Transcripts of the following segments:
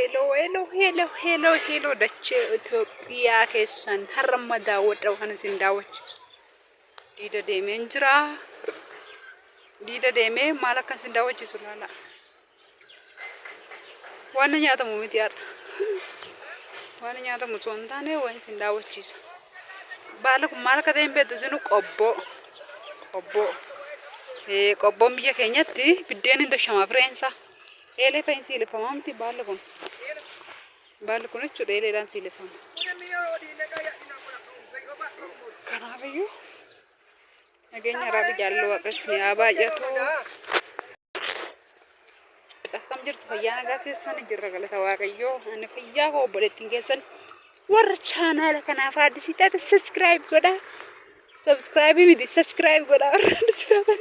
hello dachee Itoophiyaa keessan harma daawwadha kan isin daawwachiisu. Diida deemeen jira. Diida deemee maal akka isin daawwachiisu laala. Waan nyaatamu miti yaadha. Waan nyaatamu osoo hin taane waan isin daawwachiisa. Baala kun maal akka ta'e hin beektu isinu qobboo. Qobboon biyya keenyatti biddeen hin toshamaa fireensa. Eelee fa'iin siilifamaa miti baalli kun. Baalli kun jechuudha eeleedhaan siilifama. Kanaafiyyuu nageenya rabbi jaallu waaqessi haa baay'atu. Akkam jirtu fayyaa nagaa keessan jirra galata waaqayyoo. Ani fayyaa koo obboleettiin keessan warra chaanaala kanaaf addisii taate subscribe godhaa. Subscribe miti subscribe godhaa warra addisii taatan.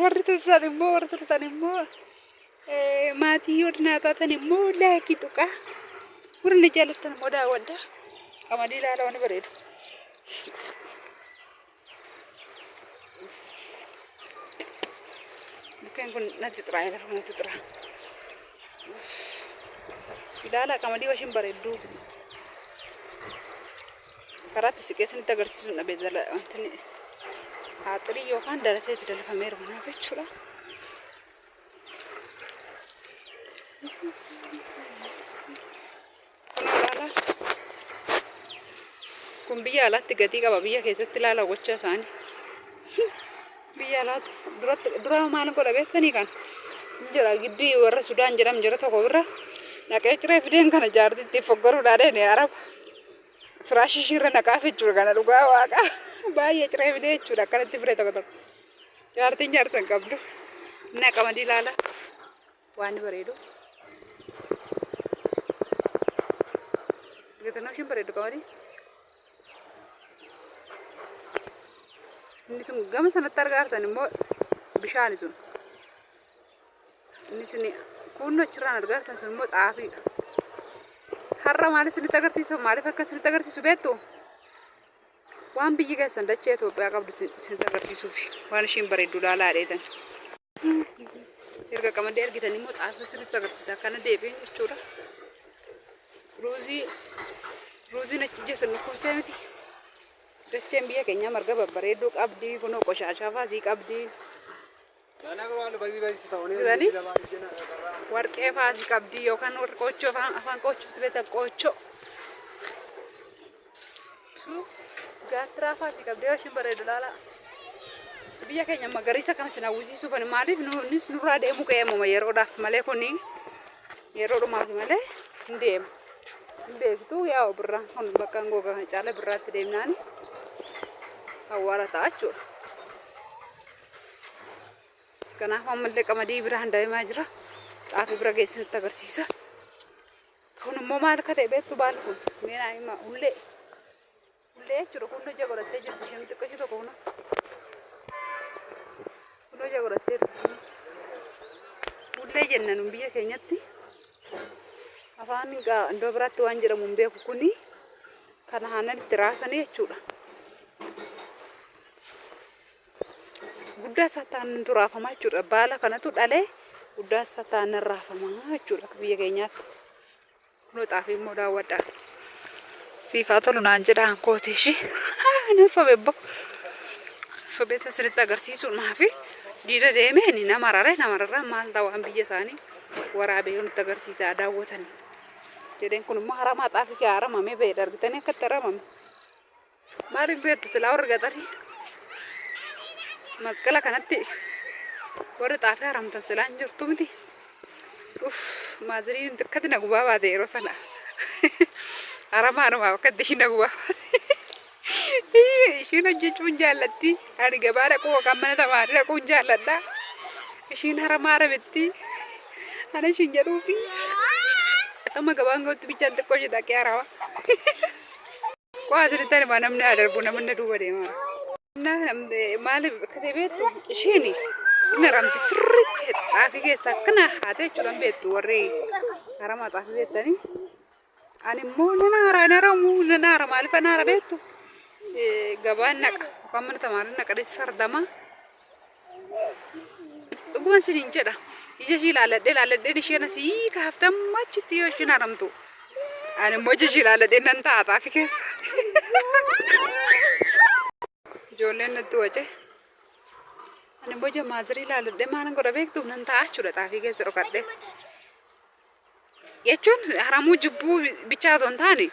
Warri turtan immoo maatii hodinaa taatan immoo laakii tuqaa. Warri jaallattan immoo daawwadhaa. Qamadii ilaalaa waan bareedu. Bukkeen kun natti xiraa lafa natti xiraa. Ilaalaa qamadii washin bareedduu. Karaatti siqee isinitti agarsiisuun dhabee jala wanti haaxirii yookaan daraseetti dalafameeru kanaaf jechuudha. Kun biyya alaatti gatii qaba biyya keessatti ilaala gochaa isaanii. Biyya alaatti dura maal godha beektanii kan jira gibbii warra Sudaan jedhamu jira tokko bira naqee ciree fideen kana jaartitti foggoruudhaan araba. Firaashii shirra naqaaf jechuudha kana dhugaa waaqa baay'ee ciree fidee jechuudha akkanatti firee tokko. Jaartiin jaarsan qabdu. Qamadii ilaala waan bareedu. Gatannoo ishiin bareedu qamadii. Inni sun gama sanatti argaa jirtan immoo bishaani sun. Inni sun kunno achirraan argaa jirtan sun immoo xaafiidha. Har'a maal isinitti agarsiisu maaliif akka isinitti agarsiisu beektu? Waan biyyi keessan dachee Itoophiyaa qabdu isinitti agarsiisuuf waan ishiin bareeddu ilaalaa dheetan. Erga qamadii argitan immoo xaafii isinitti agarsiisa akkana deebiin jechuudha. Ruuziin achi jeessa nukkubsee miti. Dacheen biyya keenya marga babbareedduu qabdi kunoo qoshaashaa faasii qabdi. Warqee faasii qabdi yookaan warqoochoo afaan qoochootti beektan qoochoo. Gaattiraa faasii qabdi yoo ishiin bareedu laala. Biyya keenya magariisa kana sin hawwisiisuuf maaliif nunis nurraa deemuu qe'eemuma yeroodhaaf malee kuni yeroodhumaaf malee hin deema. Hin beektu yaa birraan kun bakka ngooga kana caala birraatti deemnaani. Awwaara ta'a jechuudha. Kanaaf ammallee qamadii biraan deemaa jira. Xaafii bira geessinitti agarsiisa. Kun immoo maal akka ta'e beektu baalli kun meenaa himaa ullee jechuudha kun hojii godhattee jirti isheen xiqqoo tokko kun hojii godhattee jirti. Ullee jenna nun biyya keenyatti afaan iddoo biraatti waan jedhamu hin beeku kuni kana haanan itti raasanii jechuudha. Guddaa isaa ta'an turaafamaa jechuudha. Baala kanatu dhalee guddaa isaa ta'an raafamaa jechuudha biyya keenyaatti. Kunoo xaafii immoo daawwadhaa. Siifaa tolu naan jedhaan kooti ishee. Ani sobebbo. Sobeeta isinitti agarsiisuun maafi diida deemeen nama rarraa maal ta'u waan biyya isaanii waraabee nutti agarsiisaa daawwatanii. Jedheen kun immoo haramaa xaafii kee haramamee ba'ee argitanii akkatti haramame. Maaliif beektu silaa warra gaxarii? Masqala kanatti warri xaafii haramtan silaa hin jirtu miti. Maaziriin xiqqatti na gubaa baate yeroo sana. Haramaadhumaaf akkatti ishii na gubaa baate. Ishiin hojjechuun jaallatti. Ani gabaa dhaquu yookaan mana samaanii dhaquun jaalladha. Ishiin haramaa harametti. Ana ishiin jedhuufi. Amma gabaan gootti bichaan xiqqoo ishee dhaqee harama. Qo'aa asirratti ani namni adarbu namni duuba deema. Maaliif akka ta'e beektu ishiin inni haramti sirriitti xaafii keessa akkana haatee jechuudhaan beektu warri haramaa xaafii beektanii. Ani immoo nan hara maaliif ana hara beektu? Gabaan naqa yookaan mana tamaarii naqa sardama. Dhuguman siniin jedha. ija ishii ilaaladheen isheen asii kaaftan machitti yoo isheen haramtu. Ani immoo ija ishii ilaaladheen nan taa'aa fi keessa. Ijoolleen natti wace. Ani immoo ija maazirii ilaaladhee maalan godha beektu nan taa'aa jechuudha xaafii keessa dhokadhee. Jechuun haramuu jibbuu bichaa osoo hin taane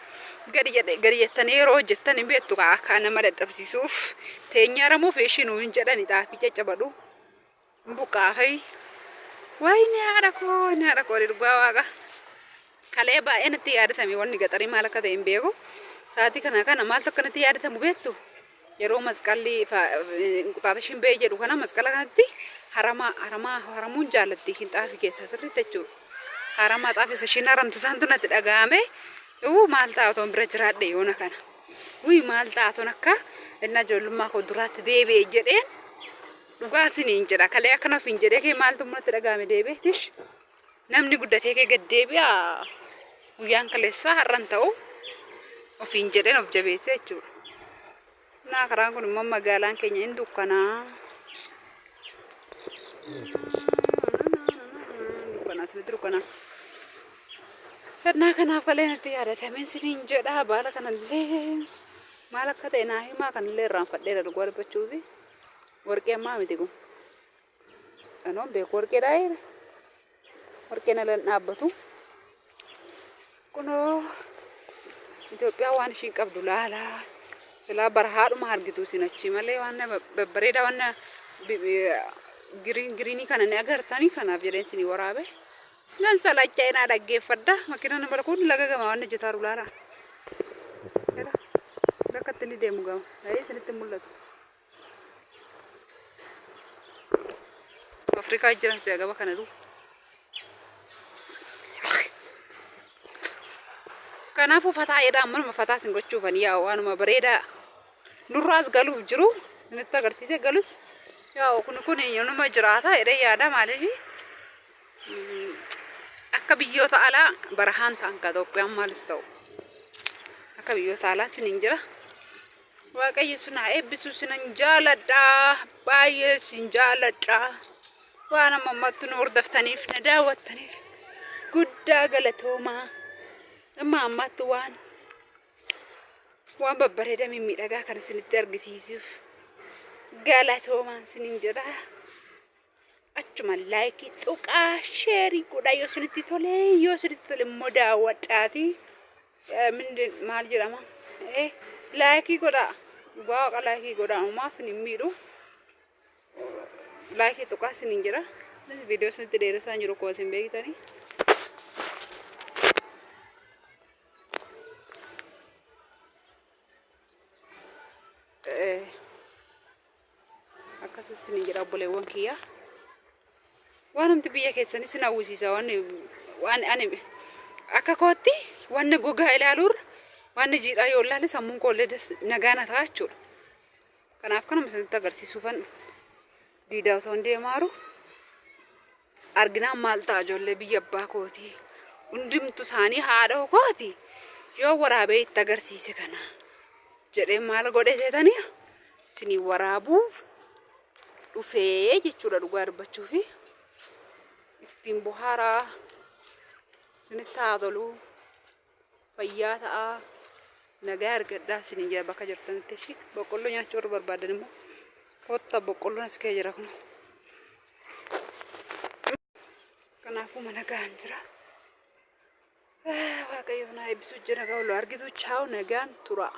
gadi jettanii yeroo hojjettan hin beektu akka nama dadhabsiisuuf teenya haramuuf ishinuu hin jedhani xaafii caccabadhu. Buqqaafii. Wayni haadha koo dhugaa waaqa. Kalee baay'ee natti yaadatame wanni gaxarii maal akka ta'e hin beeku. Sa'aatii kana maaltu akka natti yaadatamu beektu? Yeroo masqalli qutaata shimbee jedhu kana masqala kanatti haramuun jaallatti hin xaafii keessaa sirriitti jechuudha. Haramaa xaafii ishiin haramtu isaantu natti dhaga'ame. Maal taa'atoon bira jiraadhe yoona kana. Maal taa'atoon akka inni ijoollummaa koo duraatti deebi'e jedheen. Dhugaa isiniin jedha kalee akkanaaf hin jedhee kee maaltu natti dhaga'ame deebi'e. Namni guddatee kee gad deebi'a guyyaan kaleessaa har'an ta'u ofiin jedheen of jabeessee jechuudha. Naa karaan kun immoo magaalaan keenya hin dukkanaa. Asirratti dukkanaa. Sirnaa kanaaf kalee natti yaadatameen isiniin jedha baala kanallee maal akka ta'e naa himaa kanallee irraanfadheera dhugaa dubbachuufi. Warqee ammaa miti kun. Anoon beeku warqeedhaa jedhe. Warqeen ala hin dhaabbatu. Kunoo Itoophiyaa waan ishiin qabdu laalaa. Silaa barhaadhuma argitu isin achi malee waan babbareedaa waan giriinii kana ni agartanii kanaaf jedheen isinii waraabe. Nan salachaa inaa dhaggeeffadha. Makiinaan bara kun laga gamaa waan hojjetaa jiru laala. Lakkatti inni deemu gama. Isinitti mul'atu. Afrikaa jiran si'a gaba kana dhu. Kanaafuu fataa jedhaa ammanuma fataa isin gochuufanii yaa waanuma bareedaa nurraas galuuf jiru isinitti agarsiisee galus yaa kun nama jiraata jedhee yaada maaliif akka biyyoota alaa barahaan ta'an ka Itoophiyaan maalis ta'u akka biyyoota alaa isiniin jira. Waaqayyo sinaa eebbisu sinan jaaladha baay'ee sin jaaladha. Waan ammaatti nu hordoftaniif na daawwattaniif guddaa galatoomaa. Amma ammaatti waan babbareedaa mimmiidhagaa kan isinitti argisiisuuf galatoomaa isiniin jedha. Achuma laayikii tuqaa sheerii godhaa yoo isinitti tole immoo daawwadhaati. Maal jedhama? Laayikii godhaa. Waaqa laayikii godhaa ammaaf hin miidhu. Laayikii tuqaa isiniin jedha. Viidiyoo isinitti dheeressaa jiru koo isin beektanii. Akkasii isiniin jedha obboleewwan kiyya. Waan namti biyya keessanii isin hawwisiisa waan ani akka kootti waan gogaa ilaaluurra waan jiidhaa yoo ilaale sammuun koollee nagaana ta'a jechuudha. Kanaaf kanuma isinitti agarsiisuufan diidaa osoo hin deemaaru arginaan maal ta'a ijoollee biyya abbaa kooti hundumtu isaanii haadha kooti yoo waraabee itti agarsiise kana jedhee maal godhee seetanii isinii waraabuuf dhufee jechuudha dhugaa dubbachuufi ittiin bohaaraa isinitti haa tolu fayyaa ta'a nagaa argadhaa isiniin jira bakka jirtanitti ishii boqqolloo nyaachuu warra barbaadan immoo kotta boqqolloon as kee jira kun kanaafuu mana gahan jira. Waaqayyo na eebbisu jira gaawlo argitu chaaw nagaan tura.